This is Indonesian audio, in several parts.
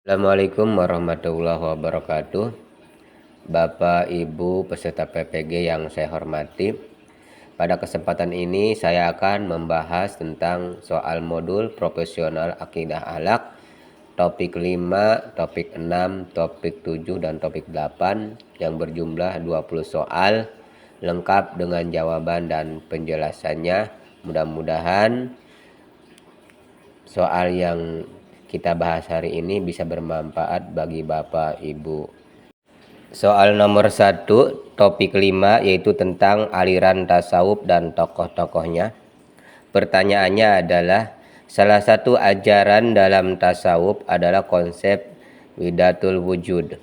Assalamualaikum warahmatullahi wabarakatuh. Bapak, Ibu, peserta PPG yang saya hormati. Pada kesempatan ini saya akan membahas tentang soal modul profesional akidah akhlak, topik 5, topik 6, topik 7, dan topik 8 yang berjumlah 20 soal lengkap dengan jawaban dan penjelasannya. Mudah-mudahan soal yang kita bahas hari ini bisa bermanfaat bagi Bapak Ibu. Soal nomor 1, topik 5, yaitu tentang aliran tasawuf dan tokoh-tokohnya. Pertanyaannya adalah, salah satu ajaran dalam tasawuf adalah konsep Widatul Wujud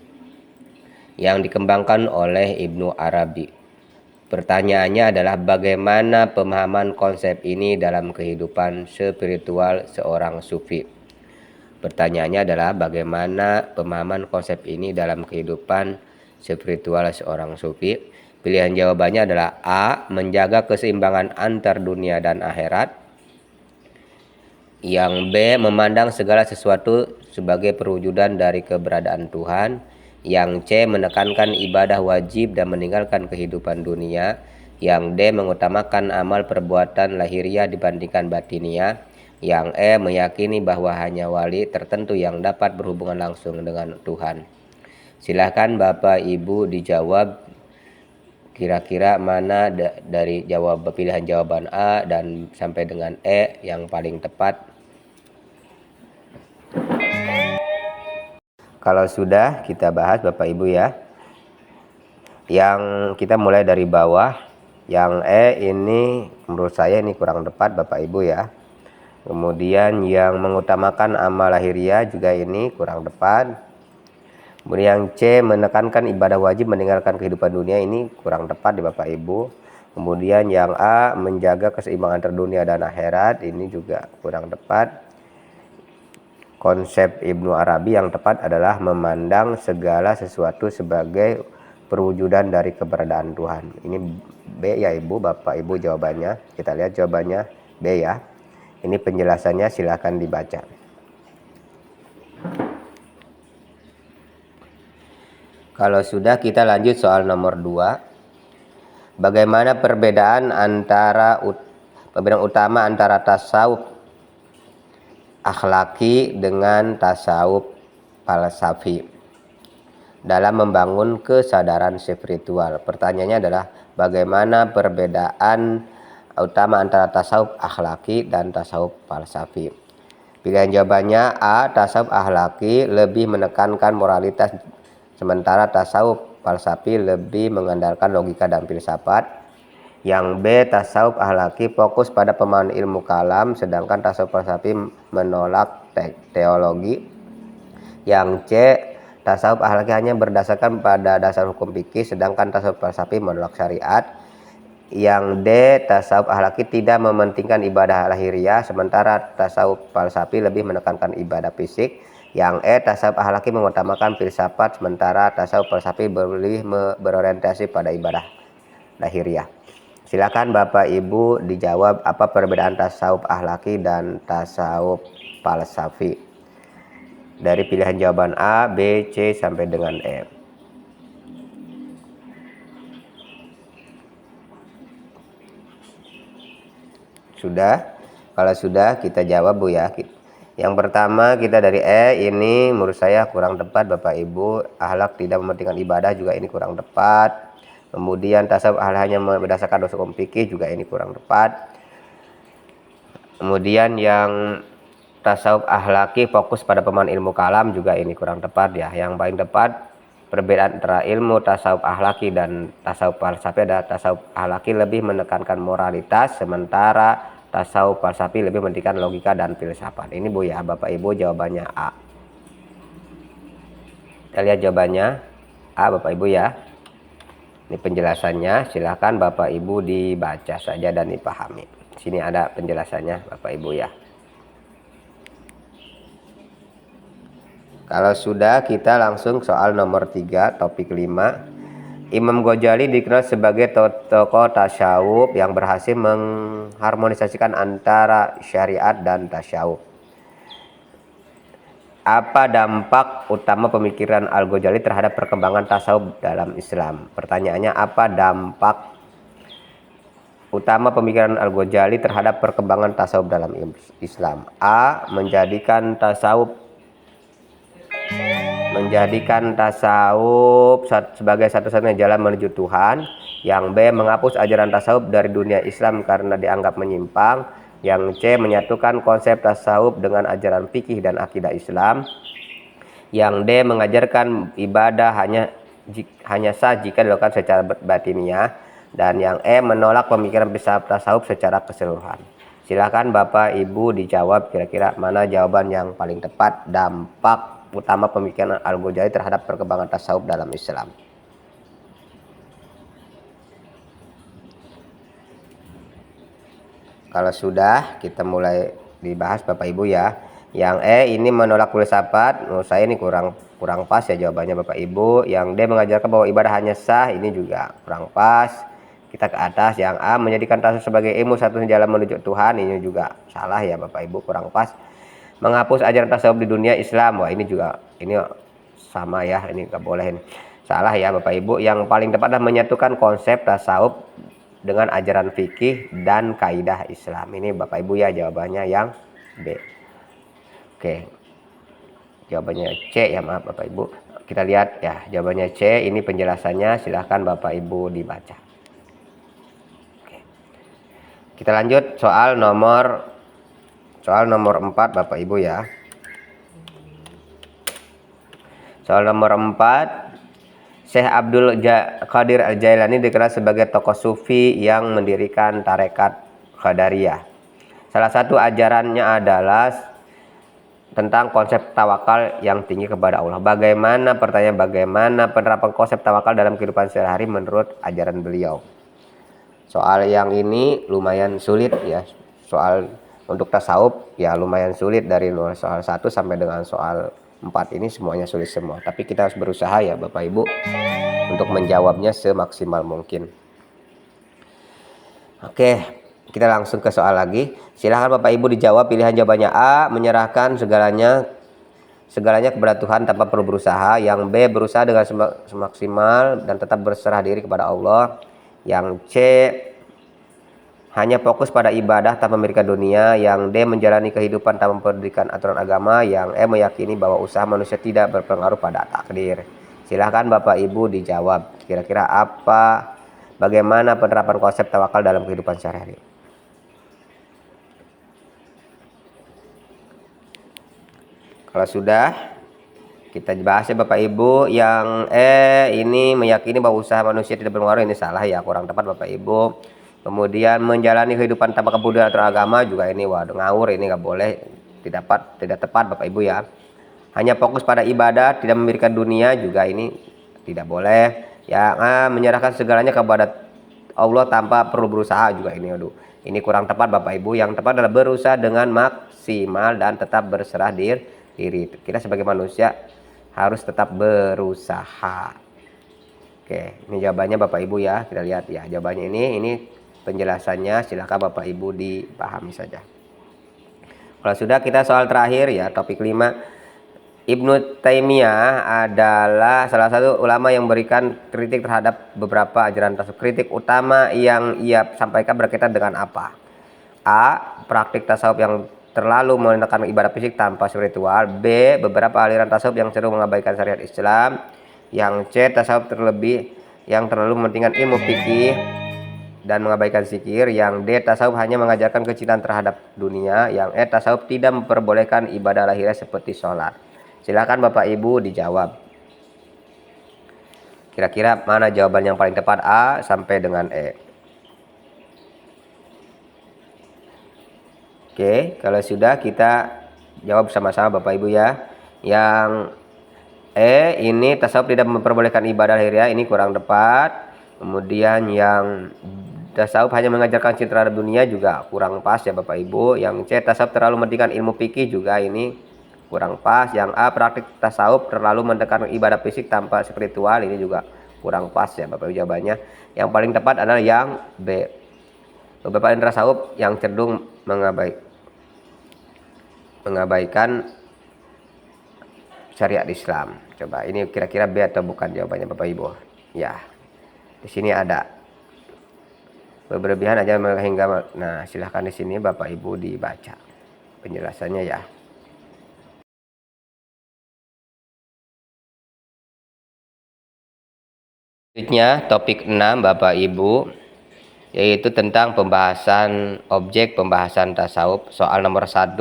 yang dikembangkan oleh Ibnu Arabi. Pertanyaannya adalah, bagaimana pemahaman konsep ini dalam kehidupan spiritual seorang sufi? Pertanyaannya adalah, bagaimana pemahaman konsep ini dalam kehidupan spiritual seorang sufi? Pilihan jawabannya adalah A. Menjaga keseimbangan antar dunia dan akhirat. Yang B. Memandang segala sesuatu sebagai perwujudan dari keberadaan Tuhan. Yang C. Menekankan ibadah wajib dan meninggalkan kehidupan dunia. Yang D. Mengutamakan amal perbuatan lahiriah dibandingkan batiniah. Yang E. Meyakini bahwa hanya wali tertentu yang dapat berhubungan langsung dengan Tuhan. Silahkan Bapak Ibu dijawab kira-kira mana dari pilihan jawaban A dan sampai dengan E yang paling tepat. Kalau sudah, kita bahas Bapak Ibu ya. Yang kita mulai dari bawah. Yang E ini menurut saya ini kurang tepat Bapak Ibu ya. Kemudian yang mengutamakan amal lahiriah juga ini kurang tepat. Kemudian yang C, menekankan ibadah wajib meninggalkan kehidupan dunia, ini kurang tepat di Bapak Ibu. Kemudian yang A, menjaga keseimbangan antara dunia dan akhirat, ini juga kurang tepat. Konsep Ibnu Arabi yang tepat adalah memandang segala sesuatu sebagai perwujudan dari keberadaan Tuhan. Ini B ya Ibu, Bapak Ibu jawabannya. Kita lihat jawabannya B ya. Ini penjelasannya, silakan dibaca. Kalau sudah, kita lanjut soal nomor 2. Bagaimana perbedaan utama antara tasawuf akhlaki dengan tasawuf falsafi dalam membangun kesadaran spiritual? Pertanyaannya adalah, bagaimana perbedaan utama antara tasawuf akhlaki dan tasawuf falsafi? Pilihan jawabannya A. Tasawuf akhlaki lebih menekankan moralitas, sementara tasawuf falsafi lebih mengandalkan logika dan filsafat. Yang B. Tasawuf akhlaki fokus pada pemahaman ilmu kalam, sedangkan tasawuf falsafi menolak teologi. Yang C. Tasawuf akhlaki hanya berdasarkan pada dasar hukum fikih, sedangkan tasawuf falsafi menolak syariat. Yang D. Tasawuf akhlaki tidak mementingkan ibadah lahiriah, sementara tasawuf falsafi lebih menekankan ibadah fisik. Yang E. Tasawuf akhlaki mengutamakan filsafat, sementara tasawuf falsafi lebih berorientasi pada ibadah lahiriah. Silakan Bapak Ibu dijawab apa perbedaan tasawuf akhlaki dan tasawuf falsafi. Dari pilihan jawaban A, B, C sampai dengan E. Sudah? Kalau sudah, kita jawab Bu ya. Yang pertama kita dari E, ini menurut saya kurang tepat Bapak Ibu. Akhlak tidak mementingkan ibadah juga ini kurang tepat. Kemudian tasawuf hanya berdasarkan dosa hukum fikih juga ini kurang tepat. Kemudian yang tasawuf akhlaki fokus pada pemahaman ilmu kalam juga ini kurang tepat ya. Yang paling tepat perbedaan antara ilmu tasawuf akhlaki dan tasawuf falsafi adalah tasawuf akhlaki lebih menekankan moralitas, sementara tasawuf falsafi lebih mementingkan logika dan filsafat. Ini Bu ya, Bapak Ibu jawabannya A. Kita lihat jawabannya A Bapak Ibu ya. Ini penjelasannya, silahkan Bapak Ibu dibaca saja dan dipahami. Sini ada penjelasannya Bapak Ibu ya. Kalau sudah, kita langsung soal nomor 3, topik 5. Imam Ghazali dikenal sebagai tokoh tasawuf yang berhasil mengharmonisasikan antara syariat dan tasawuf. Apa dampak utama pemikiran Al-Ghazali terhadap perkembangan tasawuf dalam Islam? Pertanyaannya, apa dampak utama pemikiran Al-Ghazali terhadap perkembangan tasawuf dalam Islam? A. Menjadikan tasawuf sebagai satu-satunya jalan menuju Tuhan. Yang B. Menghapus ajaran tasawuf dari dunia Islam karena dianggap menyimpang. Yang C. Menyatukan konsep tasawuf dengan ajaran fikih dan akidah Islam. Yang D. Mengajarkan ibadah hanya sah jika dilakukan secara batiniah. Dan yang E. Menolak pemikiran filsafat tasawuf secara keseluruhan. Silakan Bapak Ibu dijawab kira-kira mana jawaban yang paling tepat. Dampak utama pemikiran Al-Ghazali terhadap perkembangan tasawuf dalam Islam. Kalau sudah, kita mulai dibahas Bapak Ibu ya. Yang E ini menolak filsafat, menurut saya ini kurang pas ya jawabannya Bapak Ibu. Yang D mengajarkan bahwa ibadah hanya sah, ini juga kurang pas. Kita ke atas. Yang A menjadikan tasawuf sebagai ilmu satu-satunya jalan menuju Tuhan, ini juga salah ya Bapak Ibu, kurang pas. Menghapus ajaran tasawuf di dunia Islam, wah ini juga ini sama ya, ini nggak boleh, ini salah ya Bapak Ibu. Yang paling tepat adalah menyatukan konsep tasawuf dengan ajaran fikih dan kaidah Islam. Ini Bapak Ibu ya jawabannya yang B. Oke, jawabannya C ya, maaf Bapak Ibu. Kita lihat ya jawabannya C, ini penjelasannya, silahkan Bapak Ibu dibaca. Oke. Kita lanjut soal nomor 4 Bapak Ibu ya. Soal nomor 4, Syekh Abdul Qadir Al-Jailani dikenal sebagai tokoh sufi yang mendirikan tarekat Qadariyah. Salah satu ajarannya adalah tentang konsep tawakal yang tinggi kepada Allah. Bagaimana penerapan konsep tawakal dalam kehidupan sehari-hari menurut ajaran beliau? Soal yang ini lumayan sulit ya. Soal untuk tasawuf ya lumayan sulit, dari soal 1 sampai dengan soal 4 ini semuanya sulit semua. Tapi kita harus berusaha ya Bapak Ibu untuk menjawabnya semaksimal mungkin. Oke, kita langsung ke soal lagi. Silahkan Bapak Ibu dijawab. Pilihan jawabannya A, menyerahkan segalanya kepada Tuhan tanpa perlu berusaha. Yang B, berusaha dengan semaksimal dan tetap berserah diri kepada Allah. Yang C, hanya fokus pada ibadah tanpa memikirkan dunia. Yang D, menjalani kehidupan tanpa mempedulikan aturan agama. Yang E, meyakini bahwa usaha manusia tidak berpengaruh pada takdir. Silahkan Bapak Ibu dijawab. Kira-kira bagaimana penerapan konsep tawakal dalam kehidupan sehari-hari? Kalau sudah, kita bahas ya Bapak Ibu. Yang E ini meyakini bahwa usaha manusia tidak berpengaruh, ini salah ya, kurang tepat Bapak Ibu. Kemudian menjalani kehidupan tanpa kepedulian atau agama juga ini waduh ngawur, ini nggak boleh, tidak tepat Bapak Ibu ya. Hanya fokus pada ibadah, tidak memikirkan dunia juga ini tidak boleh. Yang A, menyerahkan segalanya kepada Allah tanpa perlu berusaha juga ini aduh, ini kurang tepat Bapak Ibu. Yang tepat adalah berusaha dengan maksimal dan tetap berserah diri. Kita sebagai manusia harus tetap berusaha. Oke, ini jawabannya Bapak Ibu ya. Kita lihat ya jawabannya ini penjelasannya, silahkan Bapak Ibu dipahami saja. Kalau sudah, kita soal terakhir ya, topik 5. Ibnu Taimiyah adalah salah satu ulama yang memberikan kritik terhadap beberapa ajaran tasawuf. Kritik utama yang ia sampaikan berkaitan dengan apa? A, praktik tasawuf yang terlalu menekankan ibadah fisik tanpa spiritual. B, beberapa aliran tasawuf yang cenderung mengabaikan syariat Islam. Yang C, tasawuf yang terlalu mementingkan ilmu fikih dan mengabaikan zikir. Yang D, tasawuf hanya mengajarkan kecintaan terhadap dunia. Yang E, tasawuf tidak memperbolehkan ibadah lahiriah seperti sholat. Silakan Bapak Ibu dijawab. Kira-kira mana jawaban yang paling tepat, A sampai dengan E? Oke, kalau sudah kita jawab sama-sama Bapak Ibu ya. Yang E ini tasawuf tidak memperbolehkan ibadah lahiriah, ini kurang tepat. Kemudian yang tasawuf hanya mengajarkan cinta terhadap dunia juga kurang pas ya Bapak Ibu. Yang C, tasawuf terlalu mementingkan ilmu fikih juga ini kurang pas. Yang A, praktik tasawuf terlalu menekankan ibadah fisik tanpa spiritual, ini juga kurang pas ya Bapak Ibu jawabannya. Yang paling tepat adalah yang B. Beberapa aliran tasawuf yang cenderung mengabaikan syariat Islam. Coba ini kira-kira B atau bukan jawabannya Bapak Ibu. Ya. Di sini ada berlebihan aja hingga, nah silahkan di sini Bapak Ibu dibaca penjelasannya ya. Selanjutnya topik 6 Bapak Ibu, yaitu tentang pembahasan objek pembahasan tasawuf. Soal nomor 1.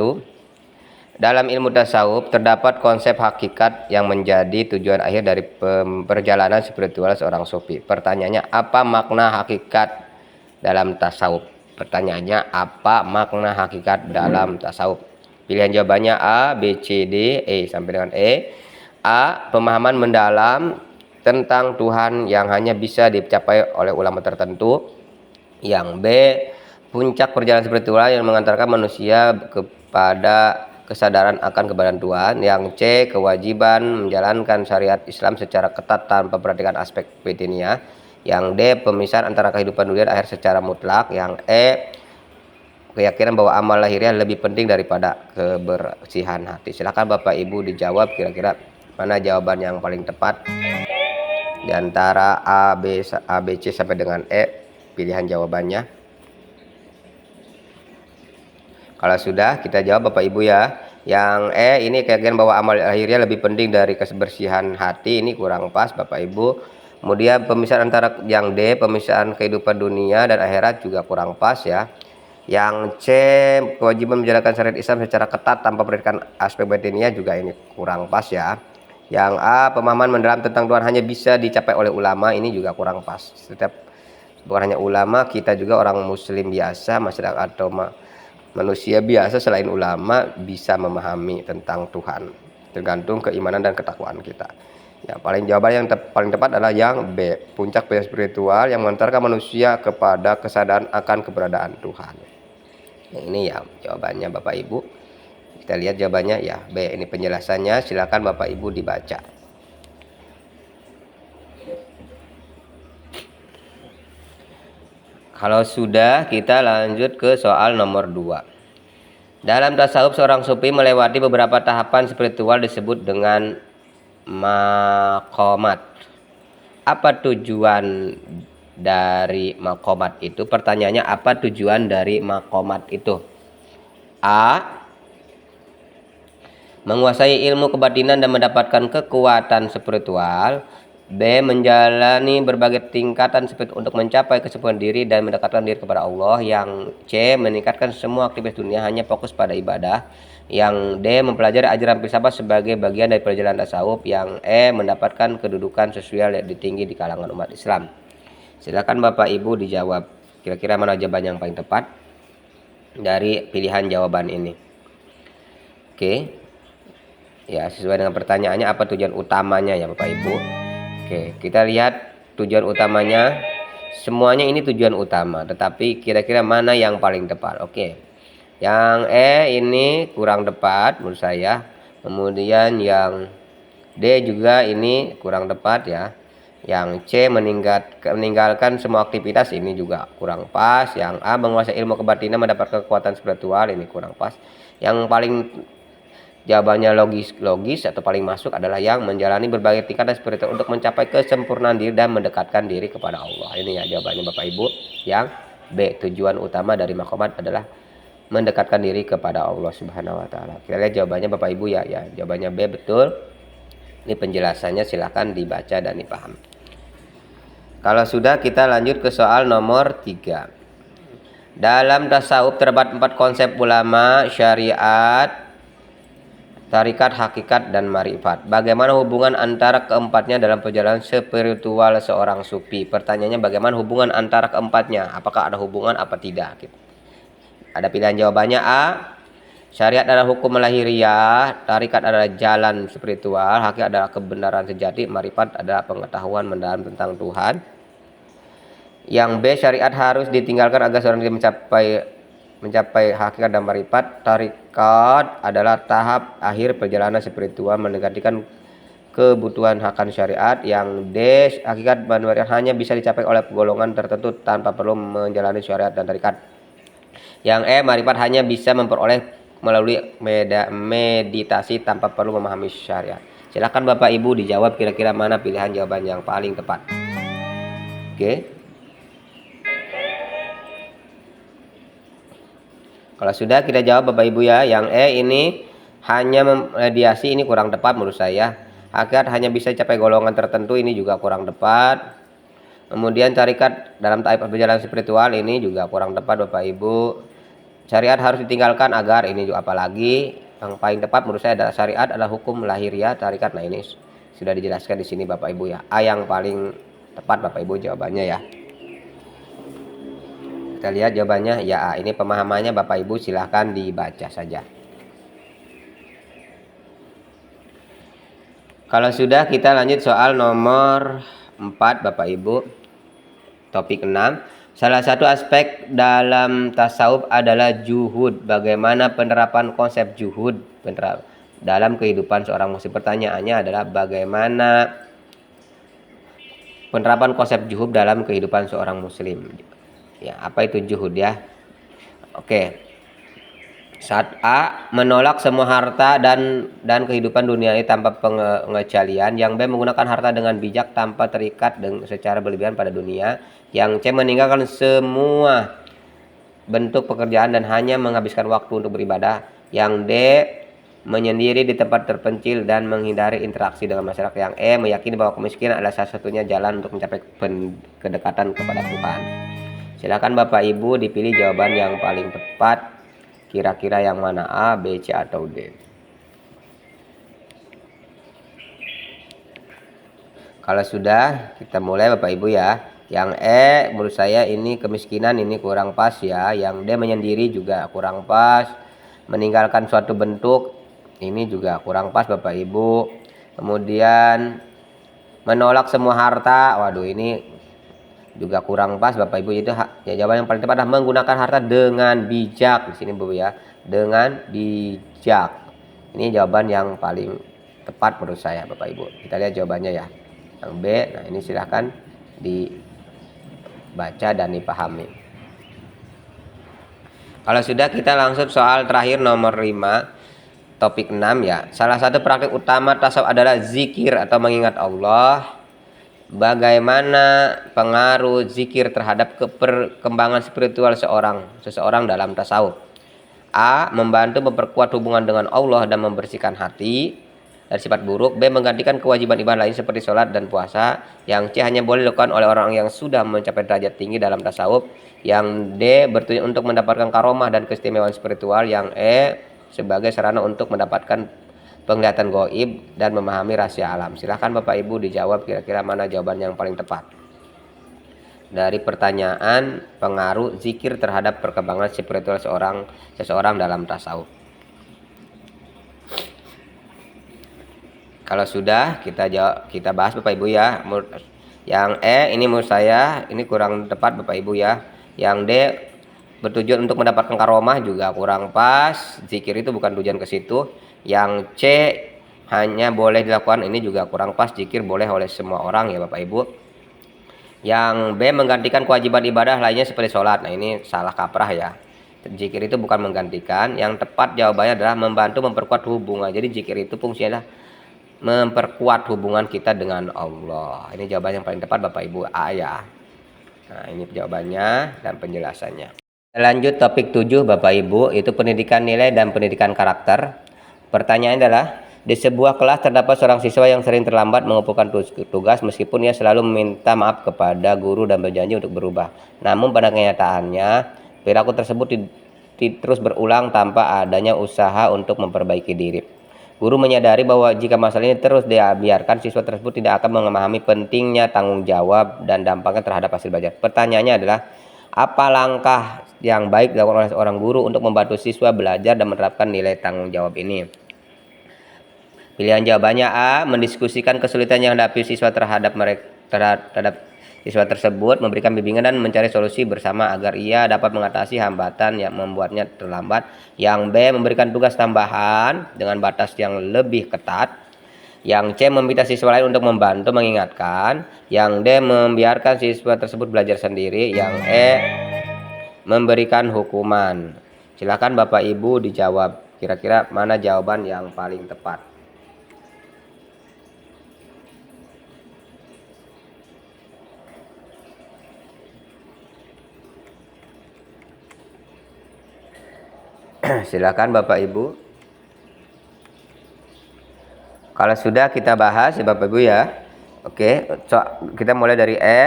Dalam ilmu tasawuf terdapat konsep hakikat yang menjadi tujuan akhir dari perjalanan spiritual seorang sufi. Pertanyaannya, apa makna hakikat dalam tasawuf? Pertanyaannya, apa makna hakikat dalam tasawuf? Pilihan jawabannya A, B, C, D, E sampai dengan E. A. Pemahaman mendalam tentang Tuhan yang hanya bisa dicapai oleh ulama tertentu. Yang B. Puncak perjalanan spiritual yang mengantarkan manusia kepada kesadaran akan keberadaan Tuhan. Yang C. Kewajiban menjalankan syariat Islam secara ketat tanpa memperhatikan aspek batiniah. Yang D. Pemisahan antara kehidupan dunia dan akhir secara mutlak. Yang E. Keyakinan bahwa amal lahiriah lebih penting daripada kebersihan hati. Silakan Bapak Ibu dijawab kira-kira mana jawaban yang paling tepat di antara A, B, C sampai dengan E. Pilihan jawabannya. Kalau sudah, kita jawab Bapak Ibu ya. Yang E ini keyakinan bahwa amal lahiriah lebih penting dari kebersihan hati. Ini kurang pas Bapak Ibu. Kemudian pemisahan antara yang D, pemisahan kehidupan dunia dan akhirat juga kurang pas ya. Yang C, kewajiban menjalankan syariat Islam secara ketat tanpa memperhatikan aspek batiniah, juga ini kurang pas ya. Yang A, pemahaman mendalam tentang Tuhan hanya bisa dicapai oleh ulama, ini juga kurang pas. Bukan hanya ulama, kita juga orang muslim biasa, masyarakat atau manusia biasa selain ulama bisa memahami tentang Tuhan, tergantung keimanan dan ketakwaan kita. Ya, jawaban yang paling tepat adalah yang B, puncak perjalanan spiritual yang mengantarkan manusia kepada kesadaran akan keberadaan Tuhan. Nah, ini ya jawabannya Bapak Ibu. Kita lihat jawabannya ya B, ini penjelasannya, silakan Bapak Ibu dibaca. Kalau sudah, kita lanjut ke soal nomor 2. Dalam tasawuf seorang sufi melewati beberapa tahapan spiritual disebut dengan maqamat. Apa tujuan dari maqamat itu? Pertanyaannya, apa tujuan dari maqamat itu? A. Menguasai ilmu kebatinan dan mendapatkan kekuatan spiritual. B. Menjalani berbagai tingkatan spiritual untuk mencapai kesempurnaan diri dan mendekatkan diri kepada Allah. Yang C. Meningkatkan semua aktivitas dunia hanya fokus pada ibadah. Yang D. Mempelajari ajaran filsafat sebagai bagian dari perjalanan tasawuf. Yang E. Mendapatkan kedudukan sosial yang tinggi di kalangan umat Islam. Silakan Bapak Ibu dijawab. Kira-kira mana jawaban yang paling tepat dari pilihan jawaban ini? Oke. Ya, sesuai dengan pertanyaannya, apa tujuan utamanya ya Bapak Ibu. Oke, kita lihat tujuan utamanya. Semuanya ini tujuan utama, tetapi kira-kira mana yang paling tepat? Oke, yang E ini kurang tepat menurut saya. Kemudian yang D juga ini kurang tepat ya. Yang C meninggalkan semua aktivitas, ini juga kurang pas. Yang A menguasai ilmu kebatinan mendapat kekuatan spiritual, ini kurang pas. Yang paling jawabannya logis atau paling masuk adalah yang menjalani berbagai tingkatan spiritual untuk mencapai kesempurnaan diri dan mendekatkan diri kepada Allah. Ini ya jawabannya Bapak Ibu. Yang B, tujuan utama dari maqamat adalah mendekatkan diri kepada Allah Subhanahu wa taala. Kita lihat jawabannya Bapak Ibu ya. Ya, jawabannya B betul. Ini penjelasannya silahkan dibaca dan dipahami. Kalau sudah, kita lanjut ke soal nomor 3. Dalam tasawuf terdapat 4 konsep ulama, syariat, tarikat, hakikat, dan marifat. Bagaimana hubungan antara keempatnya dalam perjalanan spiritual seorang sufi? Pertanyaannya, bagaimana hubungan antara keempatnya? Apakah ada hubungan apa tidak? Ada pilihan jawabannya. A. Syariat adalah hukum lahiriah, tarikat adalah jalan spiritual, hakikat adalah kebenaran sejati, marifat adalah pengetahuan mendalam tentang Tuhan. Yang B. Syariat harus ditinggalkan agar seorang mencapai hakikat dan marifat. Tarikat adalah tahap akhir perjalanan spiritual mendekatkan kebutuhan akan syariat. Yang D. Hakikat dan marifat hanya bisa dicapai oleh golongan tertentu tanpa perlu menjalani syariat dan tarikat. Yang E. Marifat hanya bisa memperoleh melalui meditasi tanpa perlu memahami syariat. Silakan Bapak Ibu dijawab kira-kira mana pilihan jawaban yang paling tepat. Oke. Kalau sudah kita jawab Bapak Ibu ya. Yang ini hanya mediasi, ini kurang tepat menurut saya. Hakikat hanya bisa capai golongan tertentu, ini juga kurang tepat. Kemudian tarikat dalam taib perjalanan spiritual, ini juga kurang tepat Bapak Ibu. Syariat harus ditinggalkan agar, ini juga apalagi. Yang paling tepat menurut saya adalah syariat adalah hukum lahiriah tarikat. Nah ini sudah dijelaskan di sini Bapak Ibu ya. A yang paling tepat Bapak Ibu jawabannya ya. Kita lihat jawabannya ya A. Ini pemahamannya Bapak Ibu silahkan dibaca saja. Kalau sudah kita lanjut soal nomor 4 Bapak Ibu. Topik 6. Salah satu aspek dalam tasawuf adalah juhud. Bagaimana penerapan konsep juhud dalam kehidupan seorang muslim? Pertanyaannya adalah bagaimana penerapan konsep juhud dalam kehidupan seorang muslim? Ya, apa itu juhud ya? Oke. Saat A, menolak semua harta dan kehidupan dunia ini tanpa pengecualian. Yang B, menggunakan harta dengan bijak tanpa terikat secara berlebihan pada dunia. Yang C, meninggalkan semua bentuk pekerjaan dan hanya menghabiskan waktu untuk beribadah. Yang D, menyendiri di tempat terpencil dan menghindari interaksi dengan masyarakat. Yang E, meyakini bahwa kemiskinan adalah salah satunya jalan untuk mencapai kedekatan kepada Tuhan. Silakan Bapak Ibu dipilih jawaban yang paling tepat. Kira-kira yang mana, A, B, C, atau D? Kalau sudah, kita mulai Bapak Ibu ya. Yang E, menurut saya ini kemiskinan, ini kurang pas ya. Yang D, menyendiri juga kurang pas. Meninggalkan suatu bentuk, ini juga kurang pas Bapak Ibu. Kemudian menolak semua harta, waduh ini juga kurang pas Bapak Ibu. Itu ya, jawaban yang paling tepat adalah menggunakan harta dengan bijak di sini Bu ya, dengan bijak. Ini jawaban yang paling tepat menurut saya Bapak Ibu. Kita lihat jawabannya ya. Yang B, nah ini silahkan dibaca dan dipahami. Kalau sudah kita langsung soal terakhir nomor 5 topik 6 ya. Salah satu praktik utama tasawuf adalah zikir atau mengingat Allah. Bagaimana pengaruh zikir terhadap perkembangan spiritual seseorang dalam tasawuf? A, membantu memperkuat hubungan dengan Allah dan membersihkan hati dari sifat buruk. B, menggantikan kewajiban ibadah lain seperti sholat dan puasa. Yang C, hanya boleh dilakukan oleh orang yang sudah mencapai derajat tinggi dalam tasawuf. Yang D, bertujuan untuk mendapatkan karomah dan keistimewaan spiritual. Yang E, sebagai sarana untuk mendapatkan penglihatan gaib dan memahami rahasia alam. Silahkan Bapak Ibu dijawab kira-kira mana jawaban yang paling tepat dari pertanyaan pengaruh zikir terhadap perkembangan spiritual seseorang dalam tasawuf. Kalau sudah kita bahas Bapak Ibu ya. Yang E ini menurut saya ini kurang tepat Bapak Ibu ya. Yang D, bertujuan untuk mendapatkan karomah, juga kurang pas. Zikir itu bukan tujuan ke situ. Yang C, hanya boleh dilakukan, ini juga kurang pas. Zikir boleh oleh semua orang ya Bapak Ibu. Yang B, menggantikan kewajiban ibadah lainnya seperti sholat. Nah ini salah kaprah ya. Zikir itu bukan menggantikan. Yang tepat jawabannya adalah membantu memperkuat hubungan. Jadi zikir itu fungsinya adalah memperkuat hubungan kita dengan Allah. Ini jawaban yang paling tepat Bapak Ibu, A ya. Nah ini jawabannya dan penjelasannya. Lanjut topik 7 Bapak Ibu, itu pendidikan nilai dan pendidikan karakter. Pertanyaannya adalah, di sebuah kelas terdapat seorang siswa yang sering terlambat mengumpulkan tugas meskipun ia selalu meminta maaf kepada guru dan berjanji untuk berubah. Namun pada kenyataannya, perilaku tersebut terus berulang tanpa adanya usaha untuk memperbaiki diri. Guru menyadari bahwa jika masalah ini terus dibiarkan, siswa tersebut tidak akan memahami pentingnya tanggung jawab dan dampaknya terhadap hasil belajar. Pertanyaannya adalah, apa langkah yang baik dilakukan oleh seorang guru untuk membantu siswa belajar dan menerapkan nilai tanggung jawab ini? Pilihan jawabannya A, mendiskusikan kesulitan yang dihadapi siswa terhadap siswa tersebut, memberikan bimbingan dan mencari solusi bersama agar ia dapat mengatasi hambatan yang membuatnya terlambat. Yang B, memberikan tugas tambahan dengan batas yang lebih ketat. Yang C, meminta siswa lain untuk membantu mengingatkan. Yang D, membiarkan siswa tersebut belajar sendiri. Yang E, memberikan hukuman. Silakan Bapak Ibu dijawab. Kira-kira mana jawaban yang paling tepat? Silakan Bapak Ibu. Kalau sudah kita bahas ya Bapak Ibu ya. Oke, kita mulai dari E.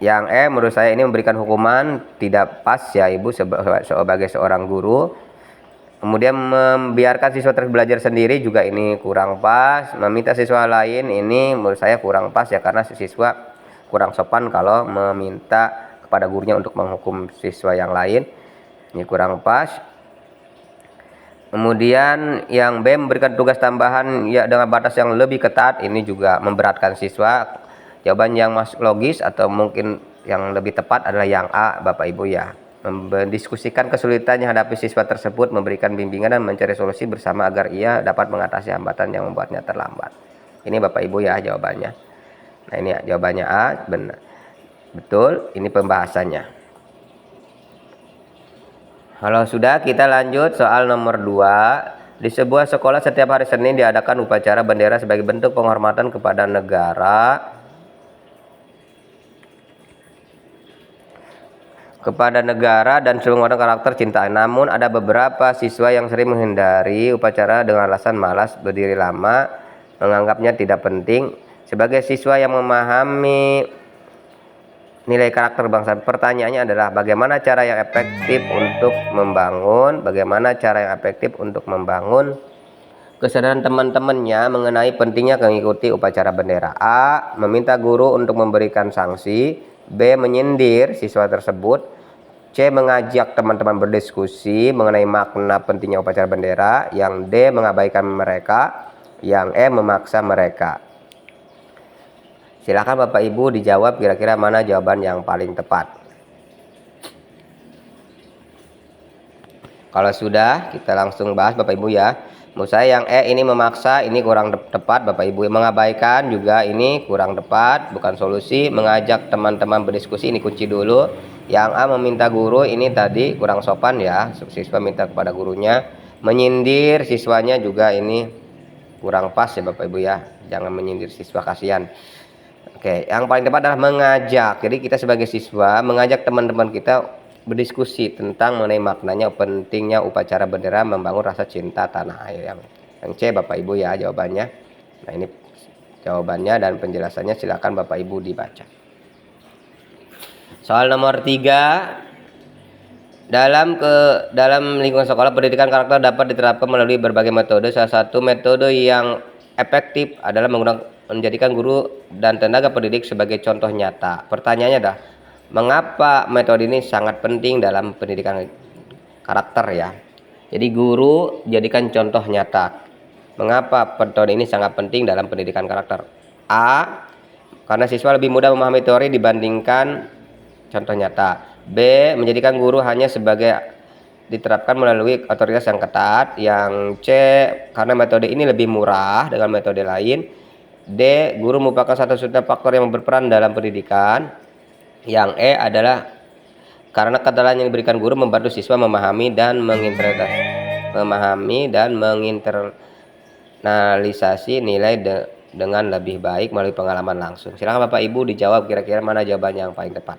Yang E menurut saya ini memberikan hukuman tidak pas ya Ibu sebagai seorang guru. Kemudian membiarkan siswa terus belajar sendiri juga ini kurang pas. Meminta siswa lain ini menurut saya kurang pas ya, karena siswa kurang sopan kalau meminta kepada gurunya untuk menghukum siswa yang lain. Ini kurang pas. Kemudian yang B memberikan tugas tambahan ya dengan batas yang lebih ketat, ini juga memberatkan siswa. Jawaban yang masuk logis atau mungkin yang lebih tepat adalah yang A Bapak Ibu ya. Mendiskusikan kesulitan yang hadapi siswa tersebut, memberikan bimbingan dan mencari solusi bersama agar ia dapat mengatasi hambatan yang membuatnya terlambat. Ini Bapak Ibu ya jawabannya. Nah ini ya, jawabannya A, benar. Betul, ini pembahasannya. Kalau sudah, kita lanjut soal nomor 2. Di sebuah sekolah setiap hari Senin diadakan upacara bendera sebagai bentuk penghormatan kepada negara dan penguatan karakter cinta. Namun ada beberapa siswa yang sering menghindari upacara dengan alasan malas berdiri lama, menganggapnya tidak penting. Sebagai siswa yang memahami nilai karakter bangsa, pertanyaannya adalah bagaimana cara yang efektif untuk membangun kesadaran teman-temannya mengenai pentingnya mengikuti upacara bendera. A. Meminta guru untuk memberikan sanksi. B. Menyindir siswa tersebut. C. Mengajak teman-teman berdiskusi mengenai makna pentingnya upacara bendera. Yang D. Mengabaikan mereka. Yang E. Memaksa mereka. Silakan Bapak Ibu dijawab kira-kira mana jawaban yang paling tepat. Kalau sudah, kita langsung bahas Bapak Ibu ya. Menurut saya yang E ini memaksa, ini kurang tepat Bapak Ibu. Mengabaikan juga ini kurang tepat, bukan solusi. Mengajak teman-teman berdiskusi, ini kunci dulu. Yang A meminta guru, ini tadi kurang sopan ya, siswa minta kepada gurunya. Menyindir siswanya juga ini kurang pas ya Bapak Ibu ya. Jangan menyindir siswa, kasihan. Oke, yang paling tepat adalah mengajak. Jadi kita sebagai siswa mengajak teman-teman kita berdiskusi tentang mengenai maknanya pentingnya upacara bendera membangun rasa cinta tanah air. Yang C Bapak Ibu ya jawabannya. Nah ini jawabannya dan penjelasannya, silakan Bapak Ibu dibaca. Soal nomor 3. Dalam lingkungan sekolah, pendidikan karakter dapat diterapkan melalui berbagai metode. Salah satu metode yang efektif adalah menjadikan guru dan tenaga pendidik sebagai contoh nyata. Pertanyaannya adalah mengapa metode ini sangat penting dalam pendidikan karakter ya. Jadi guru jadikan contoh nyata. Mengapa metode ini sangat penting dalam pendidikan karakter? A. Karena siswa lebih mudah memahami teori dibandingkan contoh nyata. B. Menjadikan guru hanya sebagai diterapkan melalui otoritas yang ketat. Yang C. Karena metode ini lebih murah dengan metode lain. D. Guru merupakan satu-satunya faktor yang berperan dalam pendidikan. Yang E adalah karena keterangan yang diberikan guru membantu siswa memahami dan menginternalisasi nilai dengan lebih baik melalui pengalaman langsung. Silakan Bapak Ibu dijawab kira-kira mana jawaban yang paling tepat.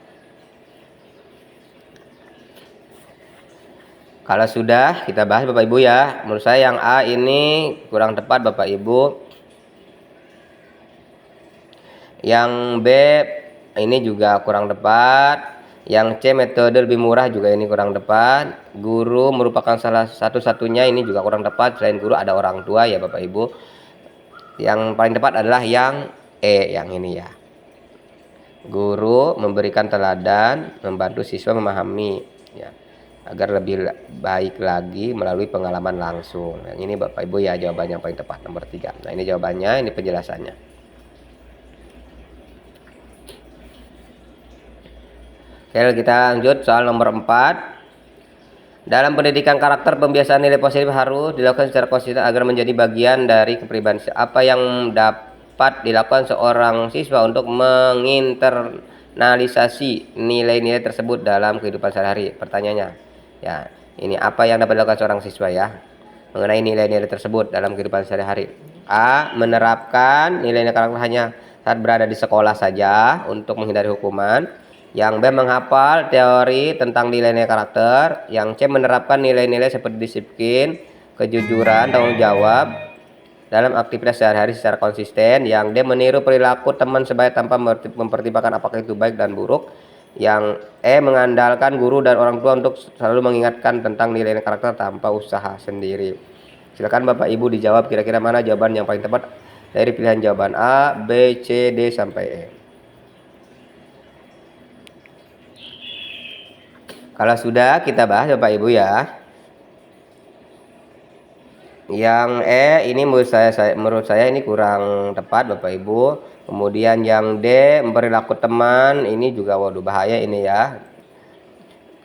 Kalau sudah, kita bahas Bapak Ibu ya. Menurut saya yang A ini kurang tepat Bapak Ibu. Yang B ini juga kurang tepat. Yang C metode lebih murah juga ini kurang tepat. Guru merupakan salah satu-satunya, ini juga kurang tepat. Selain guru ada orang tua ya Bapak Ibu. Yang paling tepat adalah yang E, yang ini ya. Guru memberikan teladan, membantu siswa memahami ya, agar lebih baik lagi melalui pengalaman langsung. Yang ini Bapak Ibu ya jawabannya yang paling tepat, nomor 3. Nah ini jawabannya, ini penjelasannya. Oke, kita lanjut soal nomor 4. Dalam pendidikan karakter, pembiasaan nilai positif harus dilakukan secara konsisten agar menjadi bagian dari kepribadian. Apa yang dapat dilakukan seorang siswa untuk menginternalisasi nilai-nilai tersebut dalam kehidupan sehari-hari? Pertanyaannya, ya, ini apa yang dapat dilakukan seorang siswa ya mengenai nilai-nilai tersebut dalam kehidupan sehari-hari? A. Menerapkan nilai-nilai karakter hanya saat berada di sekolah saja untuk menghindari hukuman. Yang B menghafal teori tentang nilai-nilai karakter. Yang C menerapkan nilai-nilai seperti disiplin, kejujuran, tanggung jawab dalam aktivitas sehari-hari secara konsisten. Yang D meniru perilaku teman sebaya tanpa mempertimbangkan apakah itu baik dan buruk. Yang E mengandalkan guru dan orang tua untuk selalu mengingatkan tentang nilai-nilai karakter tanpa usaha sendiri. Silakan Bapak Ibu dijawab kira-kira mana jawaban yang paling tepat dari pilihan jawaban A, B, C, D sampai E. Kalau sudah kita bahas Bapak Ibu ya. Yang E ini menurut saya ini kurang tepat Bapak Ibu. Kemudian yang D perilaku teman ini juga waduh bahaya ini ya.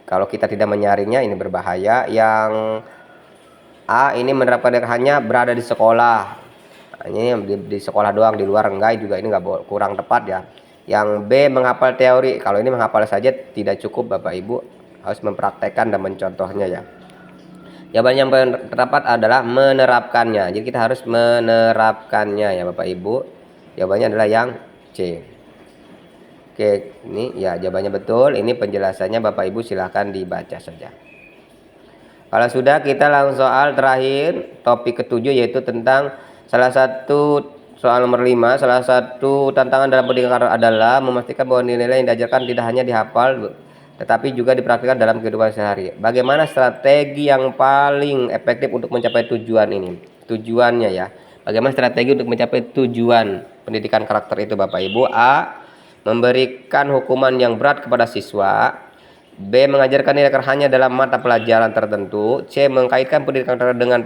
Kalau kita tidak menyaringnya ini berbahaya. Yang A ini menerapkan hanya berada di sekolah. Ini di sekolah doang, di luar enggak, juga ini enggak, kurang tepat ya. Yang B menghafal teori. Kalau ini menghafal saja tidak cukup Bapak Ibu, harus mempraktekkan dan mencontohnya ya. Jawaban yang paling tepat adalah menerapkannya. Jadi kita harus menerapkannya ya Bapak Ibu. Jawabannya adalah yang C. Oke, ini ya jawabannya betul. Ini penjelasannya Bapak Ibu silahkan dibaca saja. Kalau sudah kita langsung soal terakhir, topik ketujuh, yaitu tentang salah satu soal nomor 5. Salah satu tantangan dalam pendidikan adalah memastikan bahwa nilai-nilai yang diajarkan tidak hanya dihafal tetapi juga dipraktikkan dalam kehidupan sehari. Bagaimana strategi yang paling efektif untuk mencapai tujuan ini? Tujuannya ya. Bagaimana strategi untuk mencapai tujuan pendidikan karakter itu Bapak Ibu? A. Memberikan hukuman yang berat kepada siswa. B. Mengajarkan nilai hanya dalam mata pelajaran tertentu. C. Mengkaitkan pendidikan karakter dengan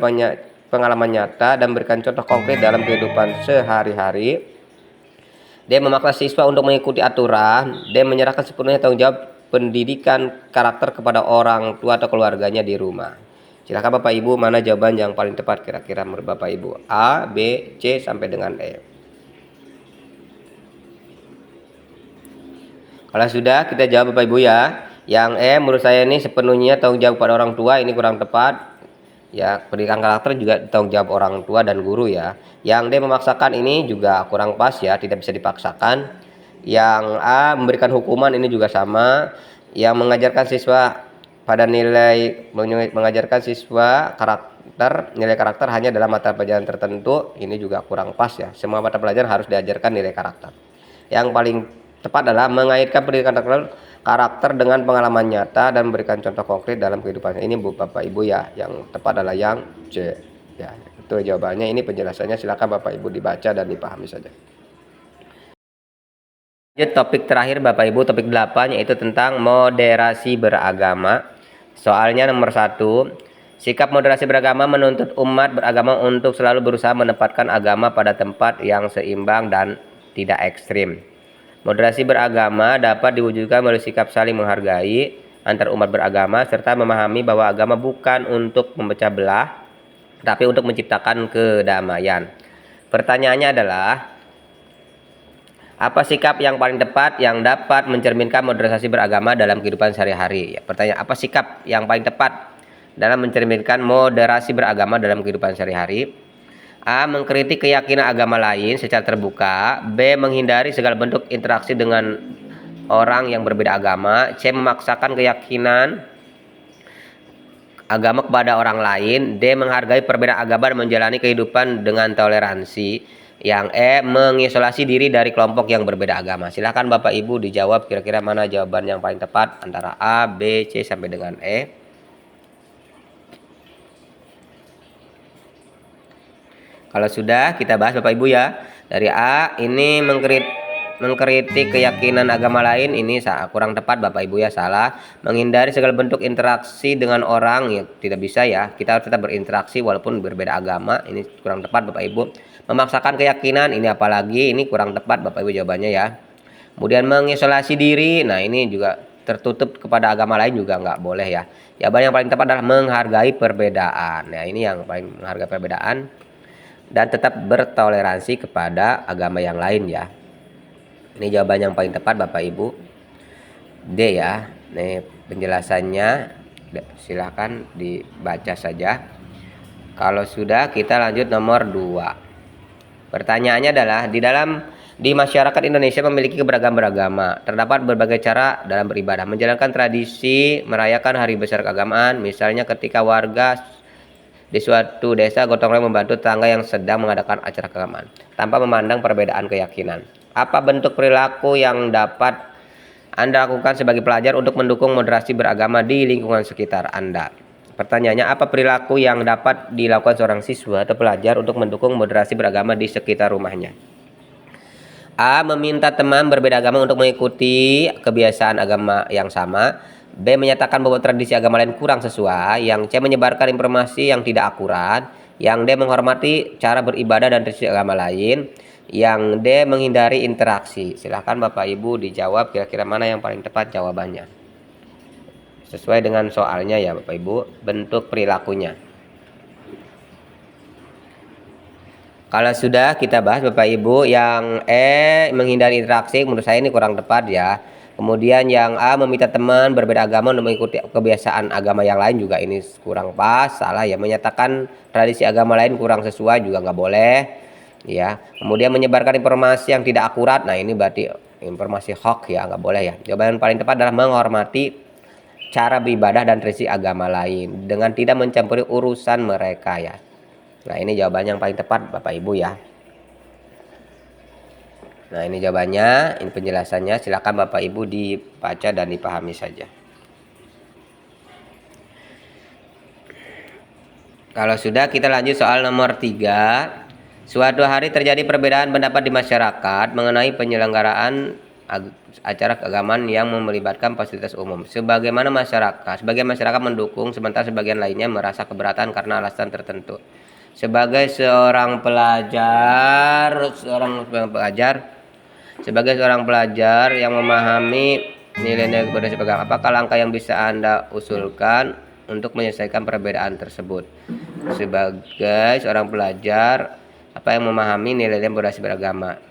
pengalaman nyata dan memberikan contoh konkret dalam kehidupan sehari-hari. D. Memaksa siswa untuk mengikuti aturan. D. Menyerahkan sepenuhnya tanggung jawab pendidikan karakter kepada orang tua atau keluarganya di rumah. Silakan Bapak Ibu, mana jawaban yang paling tepat kira-kira menurut Bapak Ibu? A, B, C sampai dengan E. Kalau sudah kita jawab Bapak Ibu ya. Yang E menurut saya ini sepenuhnya tanggung jawab pada orang tua, ini kurang tepat. Ya, pendidikan karakter juga tanggung jawab orang tua dan guru ya. Yang D memaksakan ini juga kurang pas ya, tidak bisa dipaksakan. Yang A memberikan hukuman ini juga sama. Yang mengajarkan siswa pada mengajarkan siswa nilai karakter hanya dalam mata pelajaran tertentu, ini juga kurang pas ya. Semua mata pelajaran harus diajarkan nilai karakter. Yang paling tepat adalah mengaitkan pendidikan karakter dengan pengalaman nyata dan memberikan contoh konkret dalam kehidupan. Ini Bapak Ibu ya, yang tepat adalah yang C ya. Itu jawabannya. Ini penjelasannya, silakan Bapak Ibu dibaca dan dipahami saja. Topik terakhir Bapak Ibu, topik 8, yaitu tentang moderasi beragama. Soalnya nomor 1, sikap moderasi beragama menuntut umat beragama untuk selalu berusaha menempatkan agama pada tempat yang seimbang dan tidak ekstrim. Moderasi beragama dapat diwujudkan melalui sikap saling menghargai antar umat beragama serta memahami bahwa agama bukan untuk memecah belah, tapi untuk menciptakan kedamaian. Pertanyaannya adalah, apa sikap yang paling tepat yang dapat mencerminkan moderasi beragama dalam kehidupan sehari-hari? Ya, pertanyaan, apa sikap yang paling tepat dalam mencerminkan moderasi beragama dalam kehidupan sehari-hari? A. Mengkritik keyakinan agama lain secara terbuka. B. Menghindari segala bentuk interaksi dengan orang yang berbeda agama. C. Memaksakan keyakinan agama kepada orang lain. D. Menghargai perbedaan agama dan menjalani kehidupan dengan toleransi. Yang E. Mengisolasi diri dari kelompok yang berbeda agama. Silahkan Bapak Ibu dijawab kira-kira mana jawaban yang paling tepat antara A, B, C sampai dengan E. Kalau sudah kita bahas Bapak Ibu ya. Dari A, ini mengkritik keyakinan agama lain, ini kurang tepat Bapak Ibu ya, salah. Menghindari segala bentuk interaksi dengan orang, ya tidak bisa ya. Kita harus tetap berinteraksi walaupun berbeda agama, ini kurang tepat Bapak Ibu. Memaksakan keyakinan, ini apalagi, ini kurang tepat Bapak Ibu jawabannya ya. Kemudian mengisolasi diri, nah ini juga tertutup kepada agama lain juga nggak boleh ya. Jawaban yang paling tepat adalah menghargai perbedaan. Nah ini yang paling menghargai perbedaan dan tetap bertoleransi kepada agama yang lain ya. Ini jawaban yang paling tepat Bapak Ibu. D ya. Nih penjelasannya, silahkan dibaca saja. Kalau sudah kita lanjut nomor 2. Pertanyaannya adalah, di dalam Di masyarakat Indonesia memiliki keberagaman beragama. Terdapat berbagai cara dalam beribadah, menjalankan tradisi, merayakan hari besar keagamaan, misalnya ketika warga di suatu desa gotong royong membantu tetangga yang sedang mengadakan acara keagamaan, tanpa memandang perbedaan keyakinan. Apa bentuk perilaku yang dapat Anda lakukan sebagai pelajar untuk mendukung moderasi beragama di lingkungan sekitar Anda? Pertanyaannya, apa perilaku yang dapat dilakukan seorang siswa atau pelajar untuk mendukung moderasi beragama di sekitar rumahnya? A. Meminta teman berbeda agama untuk mengikuti kebiasaan agama yang sama. B. Menyatakan bahwa tradisi agama lain kurang sesuai. Yang C. Menyebarkan informasi yang tidak akurat. Yang D. Menghormati cara beribadah dan tradisi agama lain. Yang D. Menghindari interaksi. Silahkan Bapak Ibu dijawab kira-kira mana yang paling tepat jawabannya. Sesuai dengan soalnya ya Bapak Ibu, bentuk perilakunya. Kalau sudah kita bahas Bapak Ibu, yang E menghindari interaksi menurut saya ini kurang tepat ya. Kemudian yang A meminta teman berbeda agama untuk mengikuti kebiasaan agama yang lain juga ini kurang pas, salah ya. Menyatakan tradisi agama lain kurang sesuai juga nggak boleh ya. Kemudian menyebarkan informasi yang tidak akurat, nah ini berarti informasi hoax ya, nggak boleh ya. Jawaban yang paling tepat adalah menghormati cara beribadah dan tradisi agama lain dengan tidak mencampuri urusan mereka ya. Nah ini jawabannya yang paling tepat Bapak Ibu ya. Nah ini jawabannya, ini penjelasannya, silakan Bapak Ibu dibaca dan dipahami saja. Kalau sudah kita lanjut soal nomor 3. Suatu hari terjadi perbedaan pendapat di masyarakat mengenai penyelenggaraan acara keagamaan yang melibatkan fasilitas umum. Sebagian masyarakat mendukung, sementara sebagian lainnya merasa keberatan karena alasan tertentu. Sebagai seorang pelajar yang memahami nilai-nilai budaya agama, apakah langkah yang bisa Anda usulkan untuk menyelesaikan perbedaan tersebut? Sebagai seorang pelajar apa yang memahami nilai-nilai budaya beragama,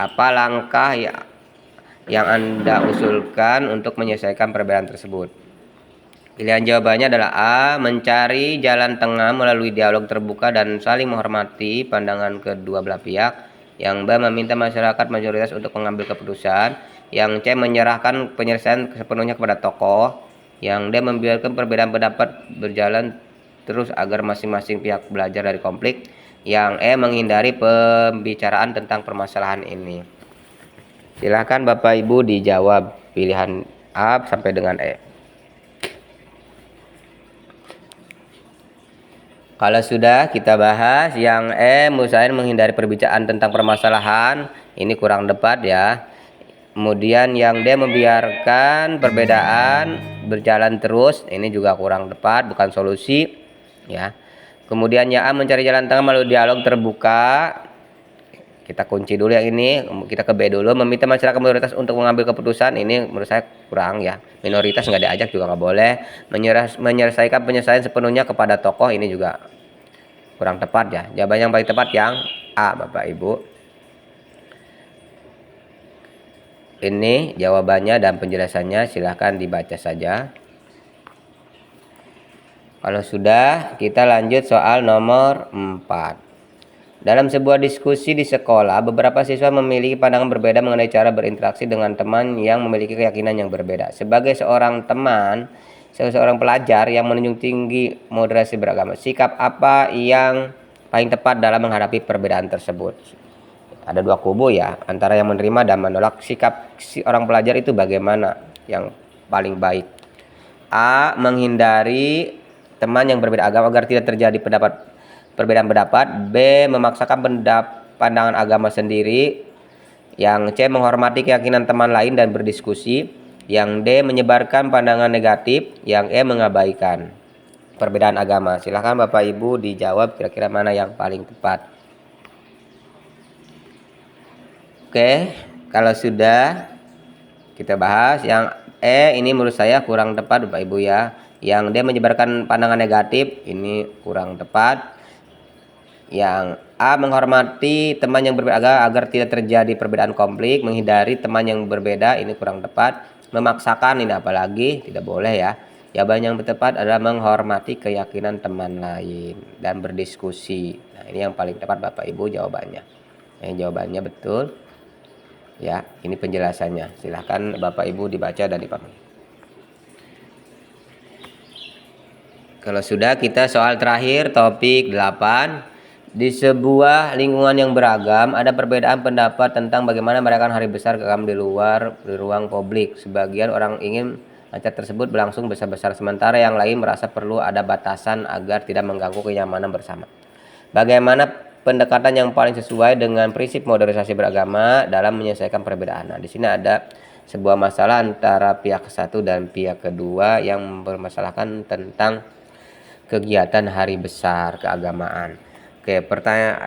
apa langkah yang Anda usulkan untuk menyelesaikan perbedaan tersebut? Pilihan jawabannya adalah A. Mencari jalan tengah melalui dialog terbuka dan saling menghormati pandangan kedua belah pihak. Yang B. Meminta masyarakat mayoritas untuk mengambil keputusan. Yang C. Menyerahkan penyelesaian sepenuhnya kepada tokoh. Yang D. Membiarkan perbedaan pendapat berjalan terus agar masing-masing pihak belajar dari konflik. Yang E. Menghindari pembicaraan tentang permasalahan ini. Silakan Bapak Ibu dijawab pilihan A sampai dengan E. Kalau sudah kita bahas yang E, mengusahakan menghindari perbicaraan tentang permasalahan, ini kurang tepat ya. Kemudian yang D, membiarkan perbedaan berjalan terus, ini juga kurang tepat, bukan solusi ya. Kemudian yang A, mencari jalan tengah melalui dialog terbuka. Kita kunci dulu yang ini, kita ke B dulu. Meminta masyarakat mayoritas untuk mengambil keputusan, ini menurut saya kurang ya. Minoritas nggak diajak juga nggak boleh. Menyelesaikan penyelesaian sepenuhnya kepada tokoh, ini juga kurang tepat ya. Jawaban yang paling tepat yang A Bapak Ibu. Ini jawabannya dan penjelasannya, silahkan dibaca saja. Kalau sudah, kita lanjut soal nomor 4. Dalam sebuah diskusi di sekolah, beberapa siswa memiliki pandangan berbeda mengenai cara berinteraksi dengan teman yang memiliki keyakinan yang berbeda. Sebagai seorang pelajar yang menjunjung tinggi moderasi beragama, sikap apa yang paling tepat dalam menghadapi perbedaan tersebut? Ada dua kubu ya, antara yang menerima dan menolak. Sikap si orang pelajar itu bagaimana yang paling baik? A. Menghindari teman yang berbeda agama agar tidak terjadi perbedaan pendapat. B. Memaksakan pandangan agama sendiri. Yang C. Menghormati keyakinan teman lain dan berdiskusi. Yang D. Menyebarkan pandangan negatif. Yang E. Mengabaikan perbedaan agama. Silahkan Bapak Ibu dijawab kira-kira mana yang paling tepat. Oke, kalau sudah kita bahas yang E, ini menurut saya kurang tepat Bapak Ibu ya. Yang D. Menyebarkan pandangan negatif, ini kurang tepat. Yang A. Menghormati teman yang berbeda agama agar tidak terjadi perbedaan konflik. Menghindari teman yang berbeda, ini kurang tepat. Memaksakan, ini apalagi tidak boleh ya. Jawaban yang tepat adalah menghormati keyakinan teman lain dan berdiskusi. Nah ini yang paling tepat Bapak Ibu jawabannya. Jawabannya betul. Ya, ini penjelasannya. Silahkan Bapak Ibu dibaca dan dipahami. Kalau sudah, kita soal terakhir, topik 8. Di sebuah lingkungan yang beragam, ada perbedaan pendapat tentang bagaimana merayakan hari besar agama di ruang publik. Sebagian orang ingin acara tersebut berlangsung besar-besar, sementara yang lain merasa perlu ada batasan agar tidak mengganggu kenyamanan bersama. Bagaimana pendekatan yang paling sesuai dengan prinsip modernisasi beragama dalam menyelesaikan perbedaan? Nah, di sini ada sebuah masalah antara pihak satu dan pihak kedua yang bermasalahkan tentang kegiatan hari besar keagamaan. Oke,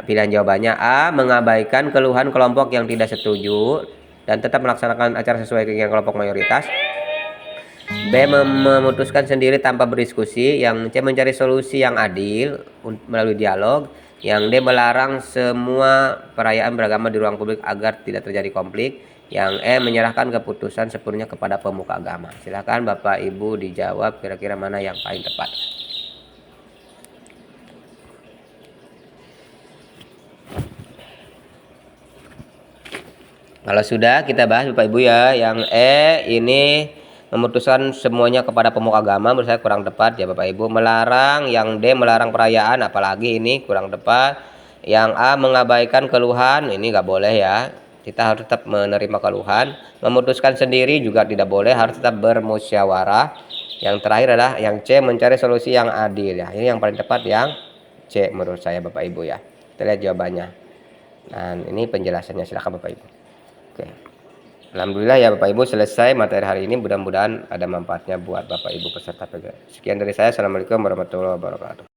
pilihan jawabannya A. Mengabaikan keluhan kelompok yang tidak setuju dan tetap melaksanakan acara sesuai keinginan kelompok mayoritas. B. Memutuskan sendiri tanpa berdiskusi. Yang C. Mencari solusi yang adil melalui dialog. Yang D. Melarang semua perayaan beragama di ruang publik agar tidak terjadi konflik. Yang E. Menyerahkan keputusan sepenuhnya kepada pemuka agama. Silakan Bapak Ibu dijawab kira-kira mana yang paling tepat. Kalau sudah, kita bahas Bapak Ibu ya. Yang E ini memutuskan semuanya kepada pemuka agama, menurut saya kurang tepat ya Bapak Ibu. Melarang, yang D melarang perayaan, apalagi ini kurang tepat. Yang A mengabaikan keluhan, ini nggak boleh ya. Kita harus tetap menerima keluhan. Memutuskan sendiri juga tidak boleh, harus tetap bermusyawarah. Yang terakhir adalah yang C, mencari solusi yang adil ya. Ini yang paling tepat, yang C menurut saya Bapak Ibu ya. Kita lihat jawabannya. Dan ini penjelasannya, silakan Bapak Ibu. Oke. Alhamdulillah ya Bapak Ibu, selesai materi hari ini. Mudah-mudahan ada manfaatnya buat Bapak Ibu peserta PGR. Sekian dari saya. Assalamualaikum warahmatullahi wabarakatuh.